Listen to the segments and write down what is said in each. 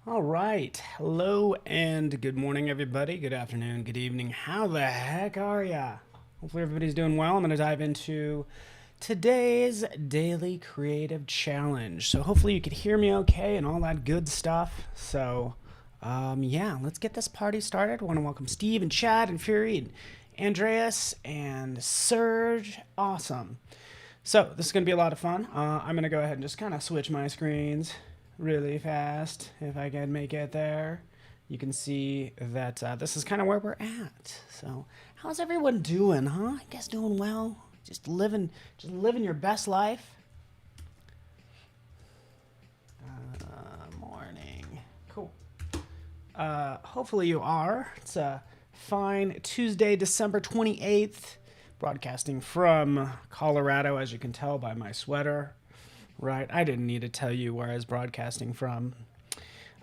All right. Hello and good morning, everybody. Good afternoon, good evening. How the heck are ya? Hopefully, everybody's doing well. I'm going to dive into today's daily creative challenge. So, hopefully, you could hear me okay and all that good stuff. So, let's get this party started. I want to welcome Steve and Chad and Fury and Andreas and Serge. Awesome. So this is going to be a lot of fun. I'm going to go ahead and just kind of switch my screens really fast if I can make it there. You can see that this is kind of where we're at. So how's everyone doing, huh? You guys doing well? Just living your best life? Morning. Cool. Hopefully you are. It's a fine Tuesday, December 28th. Broadcasting from Colorado, as you can tell by my sweater. Right, I didn't need to tell you where I was broadcasting from.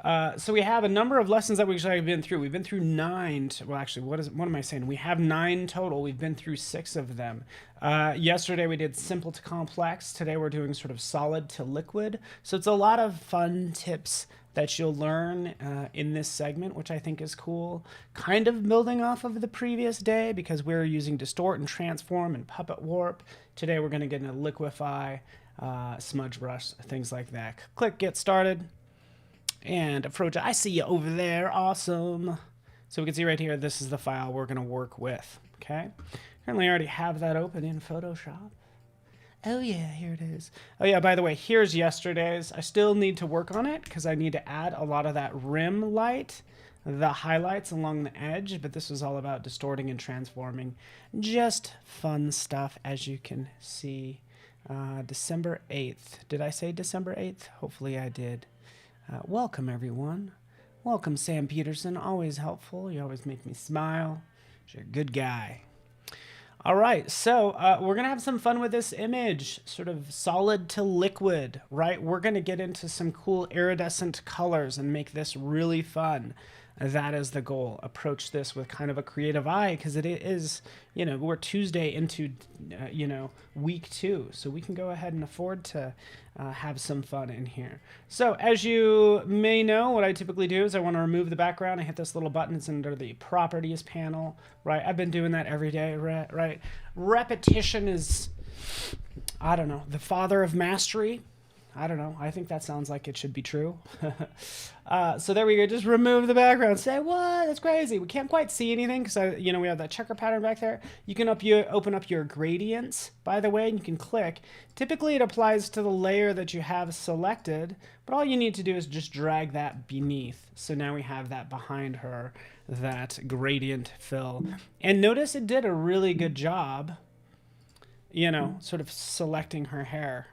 So we have a number of lessons that we've actually been through. We've been through what am I saying? We have 9 total. We've been through 6 of them. Yesterday we did simple to complex. Today we're doing sort of solid to liquid. So it's a lot of fun tips that you'll learn in this segment, which I think is cool. Kind of building off of the previous day because we're using distort and transform and puppet warp. Today we're going to get into liquify, smudge brush, things like that. Click get started. And approach, I see you over there. Awesome. So we can see right here, this is the file we're going to work with. Okay. Currently I already have that open in Photoshop. Oh yeah, here it is. Oh yeah, by the way, here's yesterday's. I still need to work on it because I need to add a lot of that rim light, the highlights along the edge, but this is all about distorting and transforming. Just fun stuff, as you can see. December 8th. Did I say December 8th? Hopefully I did. Welcome, everyone. Welcome, Sam Peterson. Always helpful. You always make me smile. You're a good guy. All right, so we're going to have some fun with this image, sort of solid to liquid, right? We're going to get into some cool iridescent colors and make this really fun. That is the goal. Approach this with kind of a creative eye because it is, we're Tuesday into, week 2. So we can go ahead and afford to have some fun in here. So as you may know, what I typically do is I want to remove the background. I hit this little button. It's under the properties panel, right? I've been doing that every day, right? Repetition is, I don't know, the father of mastery. I don't know. I think that sounds like it should be true. So there we go. Just remove the background. Say, what? That's crazy. We can't quite see anything because, we have that checker pattern back there. You can open up your gradients, by the way, and you can click. Typically, it applies to the layer that you have selected, but all you need to do is just drag that beneath. So now we have that behind her, that gradient fill. And notice it did a really good job, sort of selecting her hair.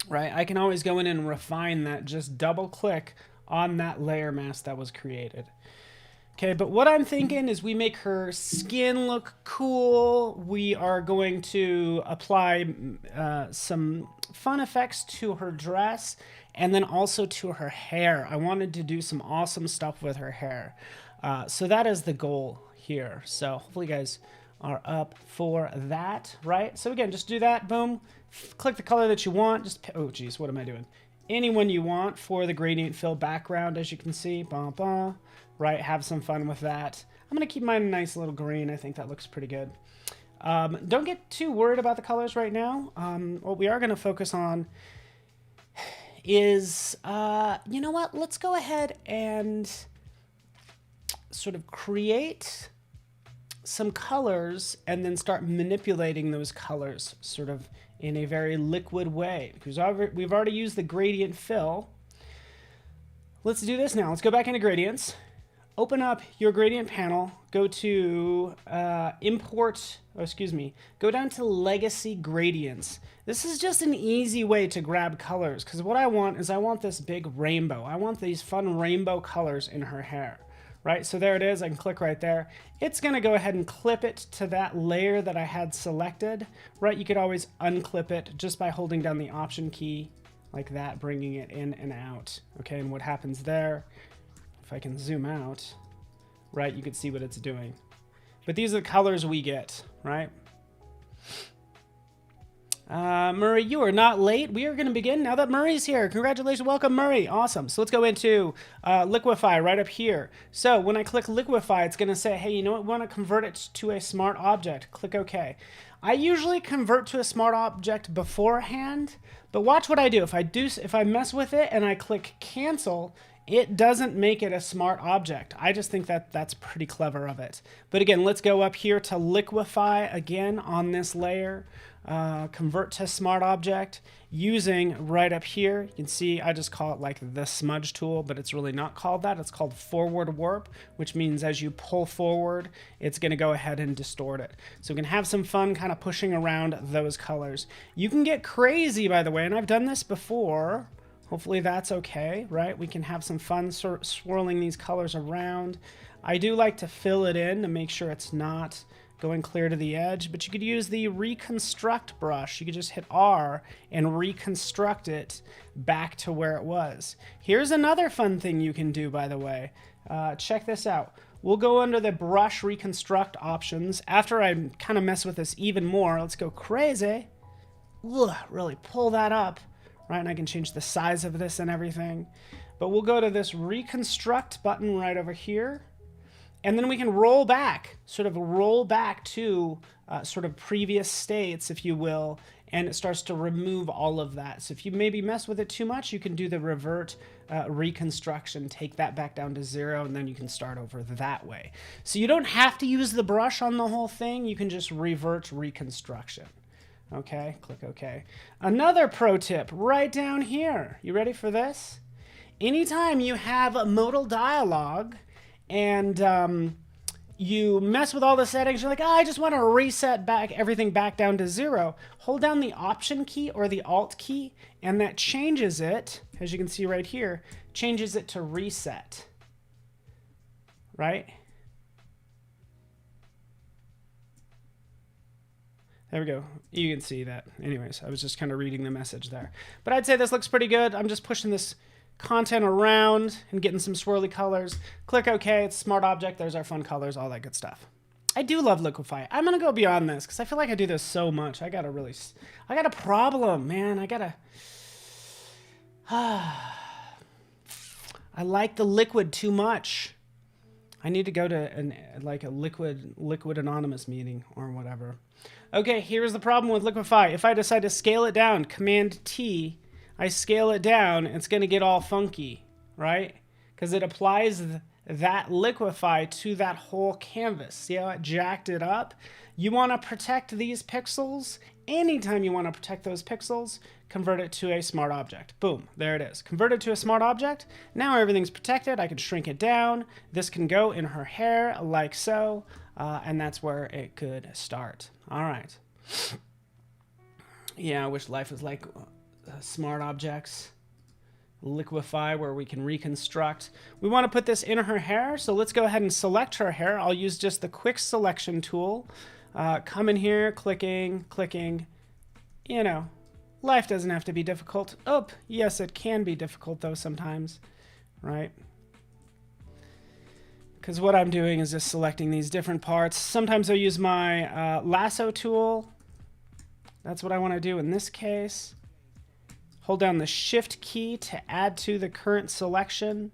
Right, I can always go in and refine that. Just double click on that layer mask that was created. Okay, but what I'm thinking is we make her skin look cool. We are going to apply some fun effects to her dress and then also to her hair. I wanted to do some awesome stuff with her hair. So that is the goal here. So hopefully you guys are up for that, right? So again, just do that, boom. Click the color that you want. Just, oh geez, what am I doing? Any one you want for the gradient fill background, as you can see, right? Have some fun with that. I'm gonna keep mine a nice little green. I think that looks pretty good. Don't get too worried about the colors right now. What we are gonna focus on is, you know what? Let's go ahead and sort of create some colors and then start manipulating those colors sort of in a very liquid way because we've already used the gradient fill. Let's do this now. Let's go back into gradients, open up your gradient panel, go to go down to legacy gradients. This is just an easy way to grab colors because what I want is I want this big rainbow. I want these fun rainbow colors in her hair. Right, so there it is. I can click right there. It's going to go ahead and clip it to that layer that I had selected. Right, you could always unclip it just by holding down the Option key like that, bringing it in and out. Okay, and what happens there, if I can zoom out, right, you can see what it's doing. But these are the colors we get, right? Murray, you are not late. We are going to begin now that Murray's here. Congratulations. Welcome, Murray. Awesome. So let's go into liquify right up here. So when I click liquify, it's going to say, hey, you know what? We want to convert it to a smart object. Click OK. I usually convert to a smart object beforehand, but watch what I do. If I mess with it and I click cancel, it doesn't make it a smart object. I just think that that's pretty clever of it. But again, let's go up here to liquify again on this layer. Convert to smart object using right up here. You can see I just call it like the smudge tool, but it's really not called that. It's called forward warp, which means as you pull forward, it's going to go ahead and distort it. So we can have some fun kind of pushing around those colors. You can get crazy, by the way, and I've done this before. Hopefully that's okay, right? We can have some fun swirling these colors around. I do like to fill it in to make sure it's not going clear to the edge, but you could use the reconstruct brush. You could just hit R and reconstruct it back to where it was. Here's another fun thing you can do, by the way. Check this out. We'll go under the brush reconstruct options. After I kind of mess with this even more, let's go crazy. Ugh, really pull that up, right? And I can change the size of this and everything. But we'll go to this reconstruct button right over here. And then we can roll back, sort of roll back to sort of previous states, if you will, and it starts to remove all of that. So if you maybe mess with it too much, you can do the revert reconstruction, take that back down to 0, and then you can start over that way. So you don't have to use the brush on the whole thing. You can just revert reconstruction. Okay, click OK. Another pro tip right down here. You ready for this? Anytime you have a modal dialog, and you mess with all the settings, you're like, oh, I just want to reset everything back down to 0. Hold down the Option key or the Alt key, and that changes it, as you can see right here, changes it to reset, right? There we go. You can see that. Anyways, I was just kind of reading the message there. But I'd say this looks pretty good. I'm just pushing this content around and getting some swirly colors. Click OK. It's a smart object. There's our fun colors, all that good stuff. I do love liquify. I'm going to go beyond this because I feel like I do this so much. I got a problem, man. I like the liquid too much. I need to go to like a liquid anonymous meeting or whatever. Okay, here's the problem with liquify. If I decide to scale it down, Command T, I scale it down, it's going to get all funky, right? Because it applies that liquify to that whole canvas. See how it jacked it up? You want to protect these pixels. Anytime you want to protect those pixels, convert it to a smart object. Boom, there it is. Convert it to a smart object. Now everything's protected. I can shrink it down. This can go in her hair like so, and that's where it could start. All right. Yeah, I wish life was like smart objects. Liquify, where we can reconstruct. We want to put this in her hair, so let's go ahead and select her hair. I'll use just the quick selection tool. Come in here, clicking. You know, life doesn't have to be difficult. Oh, yes, it can be difficult though sometimes, right? Because what I'm doing is just selecting these different parts. Sometimes I'll use my lasso tool. That's what I want to do in this case. Hold down the Shift key to add to the current selection.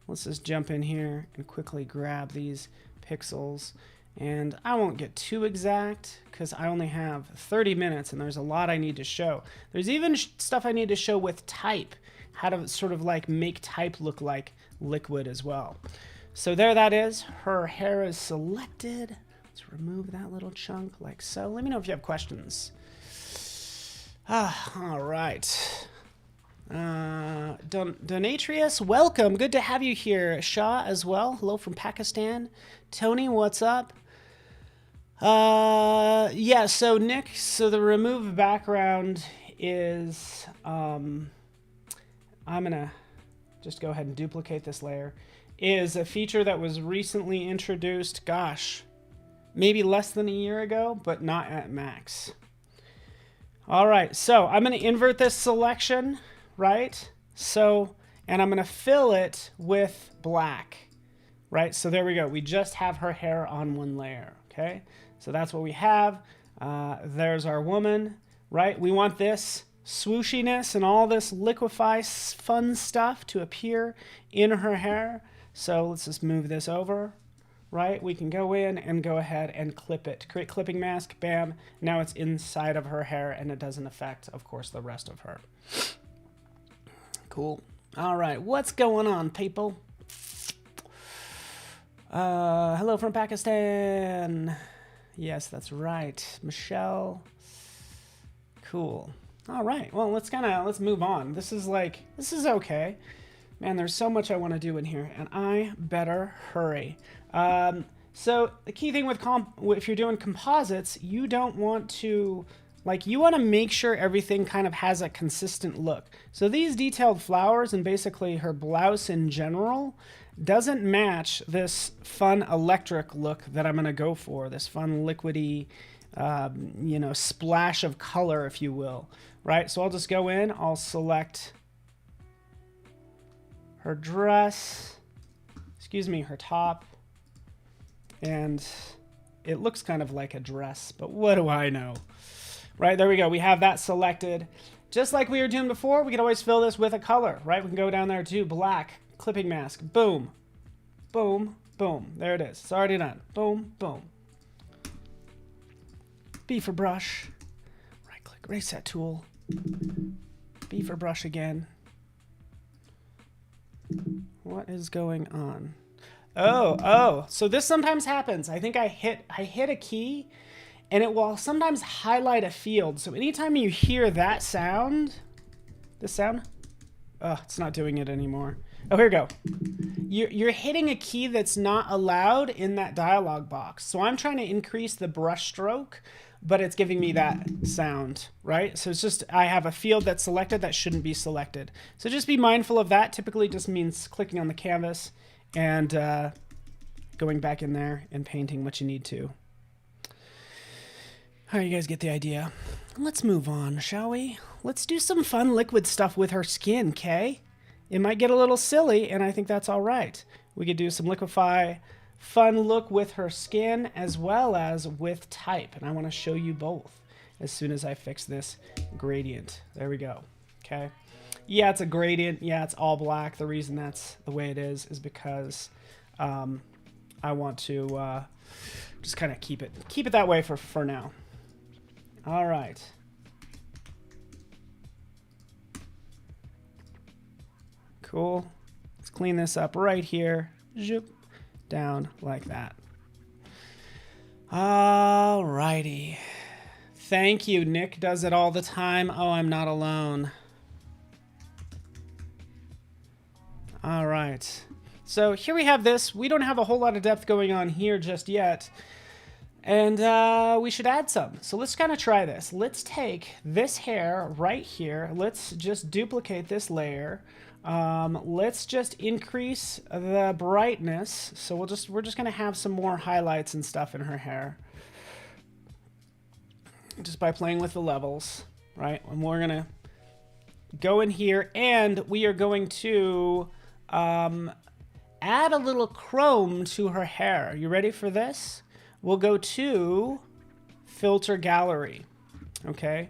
Let's just jump in here and quickly grab these pixels. And I won't get too exact because I only have 30 minutes and there's a lot I need to show. There's even stuff I need to show with type, how to sort of like make type look like liquid as well. So there that is. Her hair is selected. Let's remove that little chunk like so. Let me know if you have questions. All right. Donatrius, welcome. Good to have you here. Shah as well. Hello from Pakistan. Tony, what's up? Yeah, so Nick, so the remove background is, I'm gonna just go ahead and duplicate this layer, is a feature that was recently introduced, gosh, maybe less than a year ago, but not at max. All right, so I'm going to invert this selection, right? So, and I'm going to fill it with black, right? So there we go. We just have her hair on one layer, okay? So that's what we have. There's our woman. right? We want this swooshiness and all this liquefy fun stuff to appear in her hair. So let's just move this over, right? We can go in and go ahead and clip it. Create clipping mask, bam. Now it's inside of her hair and it doesn't affect, of course, the rest of her. Cool. All right, what's going on, people? Hello from Pakistan. Yes, that's right. Michelle. Cool. All right. Well, let's move on. This is okay. Man, there's so much I want to do in here, and I better hurry. So the key thing with if you're doing composites, you don't want to, you want to make sure everything kind of has a consistent look. So these detailed flowers and basically her blouse in general doesn't match this fun electric look that I'm going to go for, this fun liquidy, splash of color, if you will, right? So I'll just go in, I'll select her dress, her top, and it looks kind of like a dress, but what do I know? Right, there we go. We have that selected. Just like we were doing before, we can always fill this with a color, right? We can go down there to black, clipping mask, boom, boom, boom. There it is. It's already done. Boom, boom. B for brush. Right click, reset tool. B for brush again. What is going on? Oh, so this sometimes happens. I think I hit a key and it will sometimes highlight a field. So anytime you hear that sound, this sound, oh, it's not doing it anymore. Oh, here we go. You're hitting a key that's not allowed in that dialog box. So I'm trying to increase the brush stroke, but it's giving me that sound, right? So it's just, I have a field that's selected that shouldn't be selected. So just be mindful of that. Typically just means clicking on the canvas and going back in there and painting what you need to. All right, you guys get the idea. Let's move on, shall we? Let's do some fun liquid stuff with her skin, okay? It might get a little silly, and I think that's all right. We could do some liquefy fun look with her skin as well as with type, and I want to show you both as soon as I fix this gradient. There we go, okay? Yeah, it's a gradient. Yeah, it's all black. The reason that's the way it is because I want to just kind of keep it that way for now. All right. Cool. Let's clean this up right here. Zoop, down like that. All righty. Thank you. Nick does it all the time. Oh, I'm not alone. All right. So here we have this. We don't have a whole lot of depth going on here just yet. And we should add some. So let's kind of try this. Let's take this hair right here. Let's just duplicate this layer. Let's just increase the brightness. So we're just going to have some more highlights and stuff in her hair. Just by playing with the levels, right? And we're going to go in here and we are going to add a little chrome to her hair. You ready for this? We'll go to Filter Gallery, okay?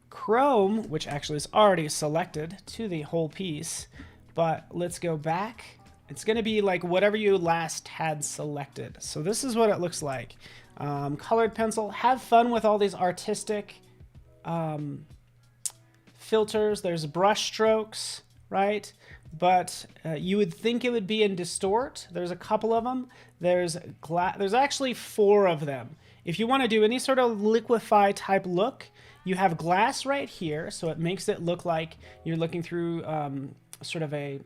Chrome, which actually is already selected to the whole piece, but let's go back. It's gonna be like whatever you last had selected. So this is what it looks like. Colored pencil, have fun with all these artistic filters. There's brush strokes, right? But you would think it would be in distort. There's a couple of them. There's actually 4 of them. If you want to do any sort of liquefy type look, you have glass right here, so it makes it look like you're looking through sort of a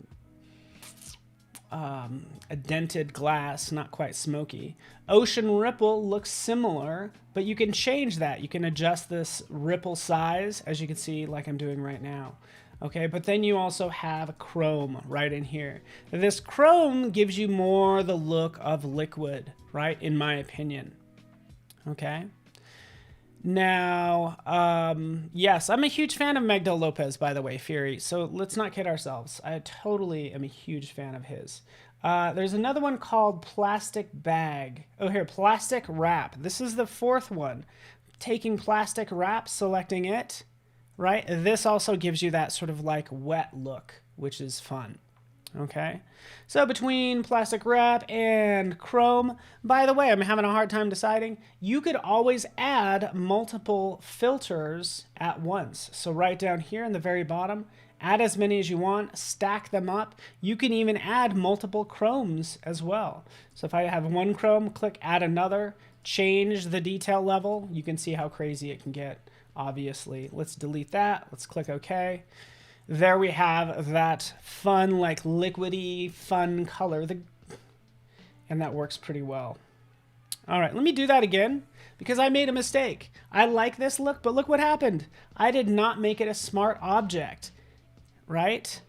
dented glass, not quite smoky. Ocean ripple looks similar, but you can change that. You can adjust this ripple size, as you can see, like I'm doing right now. Okay, but then you also have chrome right in here. This chrome gives you more the look of liquid, right, in my opinion. Okay. Now, yes, I'm a huge fan of Magdal Lopez, by the way, Fury. So let's not kid ourselves. I totally am a huge fan of his. There's another one called Plastic Bag. Oh, here, Plastic Wrap. This is the 4th one. taking plastic wrap, selecting it, right? This also gives you that sort of like wet look, which is fun. Okay, so between plastic wrap and chrome, by the way, I'm having a hard time deciding. You could always add multiple filters at once. So right down here in the very bottom, add as many as you want, stack them up. You can even add multiple chromes as well. So if I have one chrome, click add another, change the detail level. You can see how crazy it can get, obviously. Let's delete that. Let's click OK. There we have that fun, like liquidy, fun color. And that works pretty well. All right, let me do that again because I made a mistake. I like this look, but look what happened. I did not make it a smart object, right?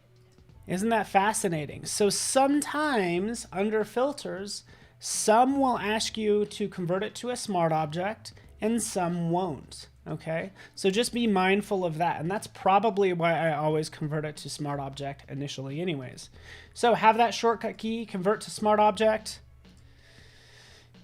Isn't that fascinating? So sometimes under filters, some will ask you to convert it to a smart object and some won't. Okay, so just be mindful of that. And that's probably why I always convert it to smart object initially anyways. So have that shortcut key, convert to smart object,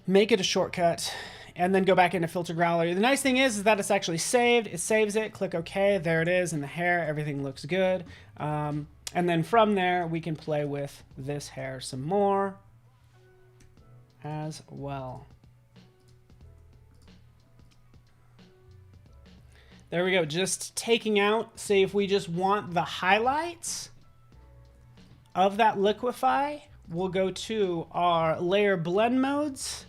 make it a shortcut, and then go back into filter gallery. The nice thing is that it's actually saved. It saves it, click OK, there it is in the hair, everything looks good. And then from there, we can play with this hair some more as well. There we go, just taking out, say if we just want the highlights of that liquify, we'll go to our layer blend modes.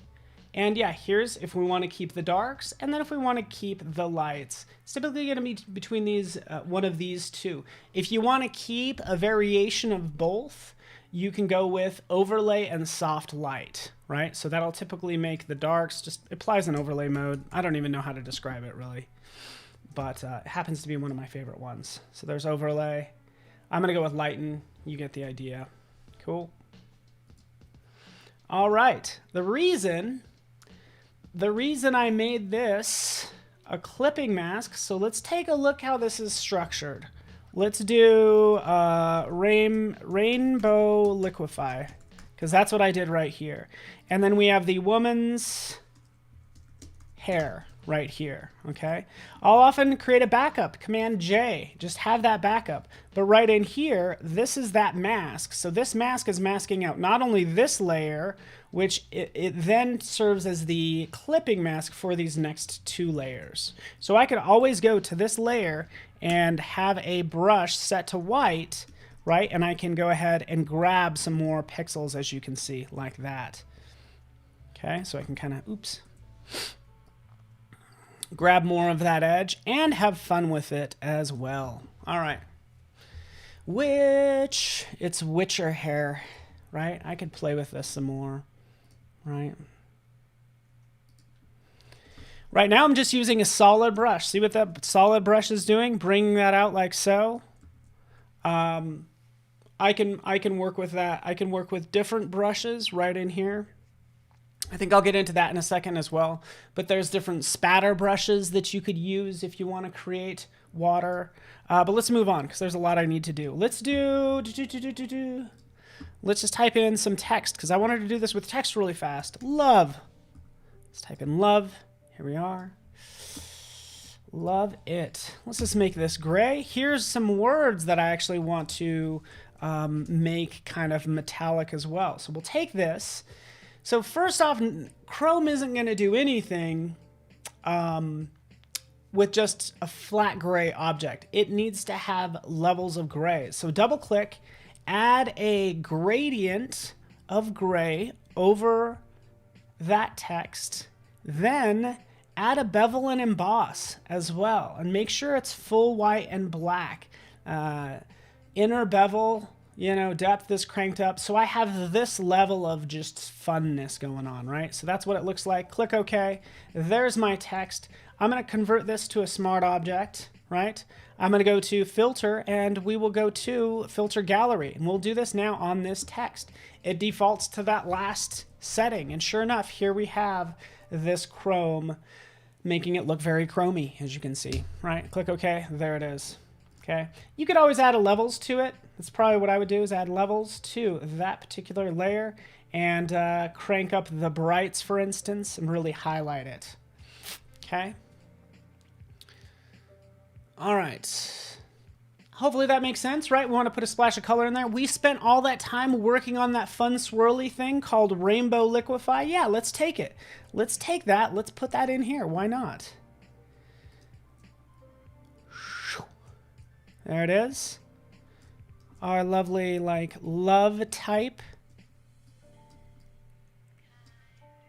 And yeah, here's if we want to keep the darks, and then if we want to keep the lights. It's typically going to be between these, one of these two. If you want to keep a variation of both, you can go with overlay and soft light, right? So that'll typically make the darks, just applies an overlay mode. I don't even know how to describe it really. But it happens to be one of my favorite ones. So there's overlay. I'm going to go with lighten. You get the idea. Cool. All right. The reason I made this a clipping mask, so let's take a look how this is structured. Let's do rainbow liquify, because that's what I did right here. And then we have the woman's hair right here, okay? I'll often create a backup, Command J, just have that backup. But right in here, this is that mask. So this mask is masking out not only this layer, which it then serves as the clipping mask for these next two layers. So I could always go to this layer and have a brush set to white, right? And I can go ahead and grab some more pixels, as you can see, like that. Okay, so I can kind of, oops, grab more of that edge and have fun with it as well. All right. It's Witcher hair, right? I could play with this some more, right? Right now I'm just using a solid brush. See what that solid brush is doing? Bringing that out like so. I can work with that. I can work with different brushes right in here. I think I'll get into that in a second as well. But there's different spatter brushes that you could use if you want to create water. But let's move on because there's a lot I need to do. Let's just type in some text because I wanted to do this with text really fast. Love. Let's type in love. Here we are. Love it. Let's just make this gray. Here's some words that I actually want to make kind of metallic as well. So we'll take this. So first off, Chrome isn't going to do anything with just a flat gray object. It needs to have levels of gray. So double click, add a gradient of gray over that text, then add a bevel and emboss as well, and make sure it's full white and black. Inner bevel, you know, depth is cranked up. So I have this level of just funness going on, right? So that's what it looks like. Click OK. There's my text. I'm going to convert this to a smart object, right? I'm going to go to filter and we will go to filter gallery. And we'll do this now on this text. It defaults to that last setting. And sure enough, here we have this chrome, making it look very chromy, as you can see, right? Click OK. There it is. Okay. You could always add a levels to it. That's probably what I would do, is add levels to that particular layer and crank up the brights, for instance, and really highlight it. Okay. All right. Hopefully that makes sense, right? We want to put a splash of color in there. We spent all that time working on that fun swirly thing called Rainbow Liquify. Yeah, let's take it. Let's take that. Let's put that in here. Why not? There it is. Our lovely, like, love type.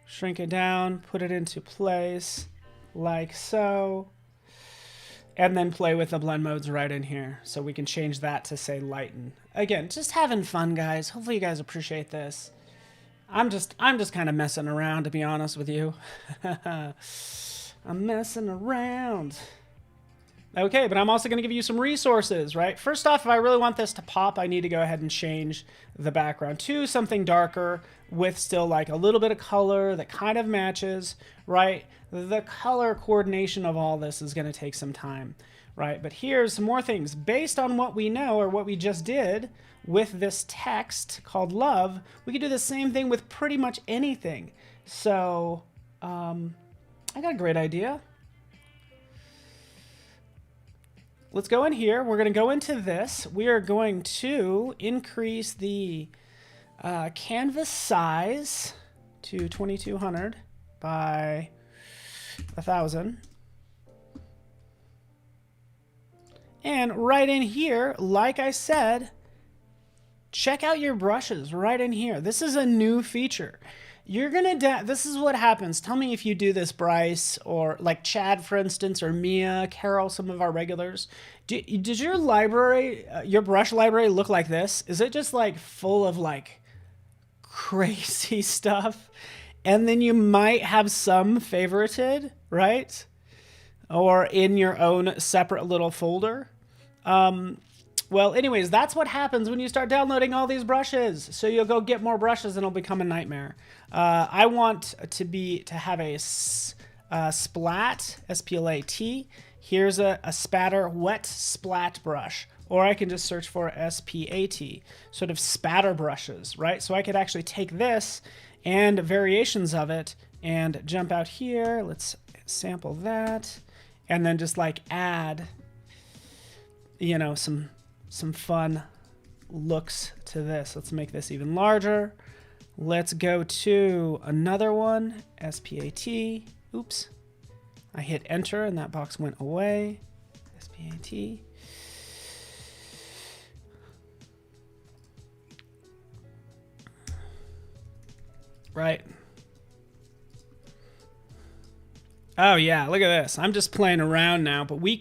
Shrink it down, put it into place, like so. And then play with the blend modes right in here. So we can change that to, say, lighten. Again, just having fun, guys. Hopefully you guys appreciate this. I'm just kind of messing around, to be honest with you. I'm messing around. Okay, but I'm also going to give you some resources, right? First off, if I really want this to pop, I need to go ahead and change the background to something darker with still like a little bit of color that kind of matches, right? The color coordination of all this is going to take some time, right? But here's some more things. Based on what we know or what we just did with this text called love, we can do the same thing with pretty much anything. So I got a great idea. Let's go in here. We're going to go into this. We are going to increase the canvas size to 2200 by 1000. And right in here, like I said, check out your brushes right in here. This is a new feature. You're going to, this is what happens. Tell me if you do this, Bryce, or like Chad, for instance, or Mia, Carol, some of our regulars. Does your library, your brush library look like this? Is it just like full of like crazy stuff? And then you might have some favorited, right? Or in your own separate little folder. Well, anyways, that's what happens when you start downloading all these brushes. So you'll go get more brushes and it'll become a nightmare. I want to have a splat, S-P-L-A-T. Here's a spatter wet splat brush. Or I can just search for S-P-A-T, sort of spatter brushes, right? So I could actually take this and variations of it and jump out here. Let's sample that. And then just like add, you know, some fun looks to this. Let's make this even larger. Let's go to another one, S-P-A-T. Oops. I hit enter and that box went away. S-P-A-T. Right. Oh yeah, look at this. I'm just playing around now, but we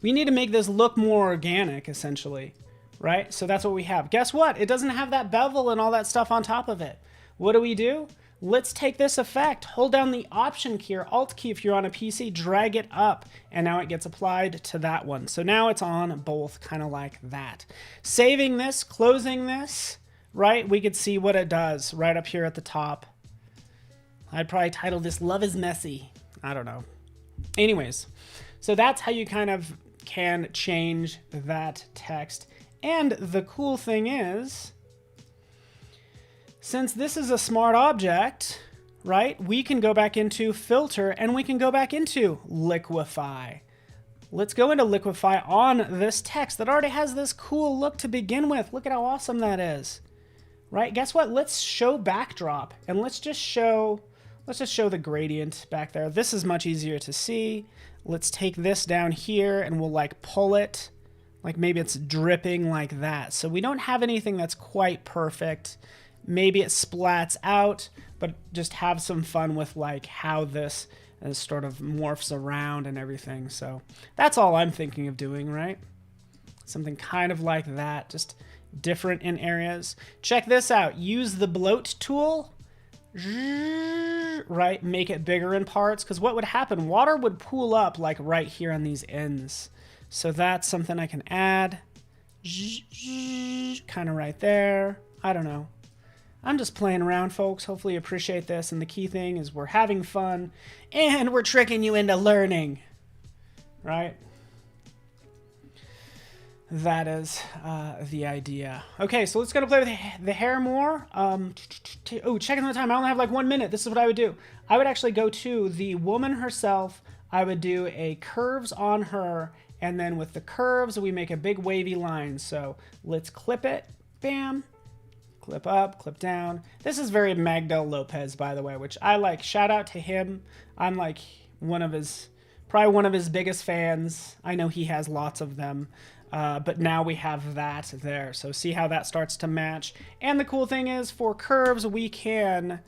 need to make this look more organic, essentially, right? So that's what we have. Guess what? It doesn't have that bevel and all that stuff on top of it. What do? Let's take this effect, hold down the Option key or Alt key if you're on a PC, drag it up, and now it gets applied to that one. So now it's on both, kind of like that. Saving this, closing this, right? We could see what it does right up here at the top. I'd probably title this Love is Messy. I don't know. Anyways, so that's how you kind of can change that text. And the cool thing is, since this is a smart object, right, we can go back into Filter and we can go back into Liquify. Let's go into Liquify on this text that already has this cool look to begin with. Look at how awesome that is, right? Guess what? Let's show backdrop and let's just show the gradient back there. This is much easier to see. Let's take this down here and we'll like pull it. Like maybe it's dripping like that. So we don't have anything that's quite perfect. Maybe it splats out, but just have some fun with like how this sort of morphs around and everything. So that's all I'm thinking of doing, right? Something kind of like that, just different in areas. Check this out. Use the bloat tool. Right, make it bigger in parts, because what would happen, water would pool up like right here on these ends. So that's something I can add, kind of right there. I don't know. I'm just playing around, folks. Hopefully you appreciate this, and the key thing is we're having fun and we're tricking you into learning, right? That is the idea. Okay, so let's go to play with the hair more. Oh, checking the time. I only have like 1 minute. This is what I would do. I would actually go to the woman herself. I would do a curves on her And then with the curves, we make a big wavy line. So let's clip it. Bam. Clip up, clip down. This is very Magdal Lopez, by the way, which I like. Shout out to him. I'm like probably one of his biggest fans. I know he has lots of them. But now we have that there. So see how that starts to match. And the cool thing is for curves, we can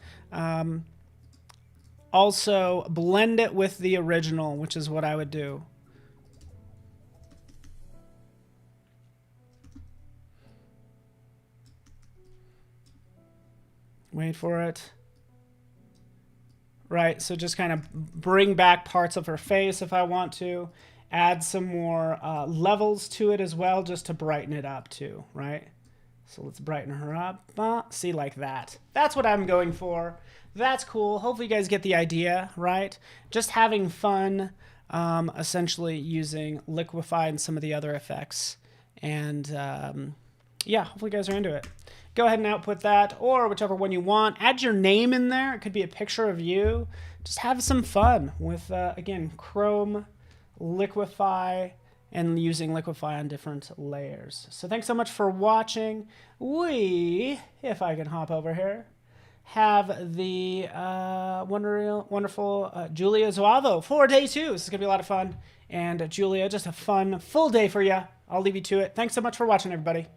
also blend it with the original, which is what I would do. Wait for it. Right, so just kind of bring back parts of her face if I want to. Add some more levels to it as well, just to brighten it up too, right? So let's brighten her up. See, like that. That's what I'm going for. That's cool. Hopefully you guys get the idea, right? Just having fun, essentially using Liquify and some of the other effects. And yeah, hopefully you guys are into it. Go ahead and output that, or whichever one you want. Add your name in there. It could be a picture of you. Just have some fun with, again, Chrome, Liquify, and using Liquify on different layers. So thanks so much for watching. We, if I can hop over here, have the wonderful Julia Zuavo for day 2. This is going to be a lot of fun. And Julia, just a fun, full day for you. I'll leave you to it. Thanks so much for watching, everybody.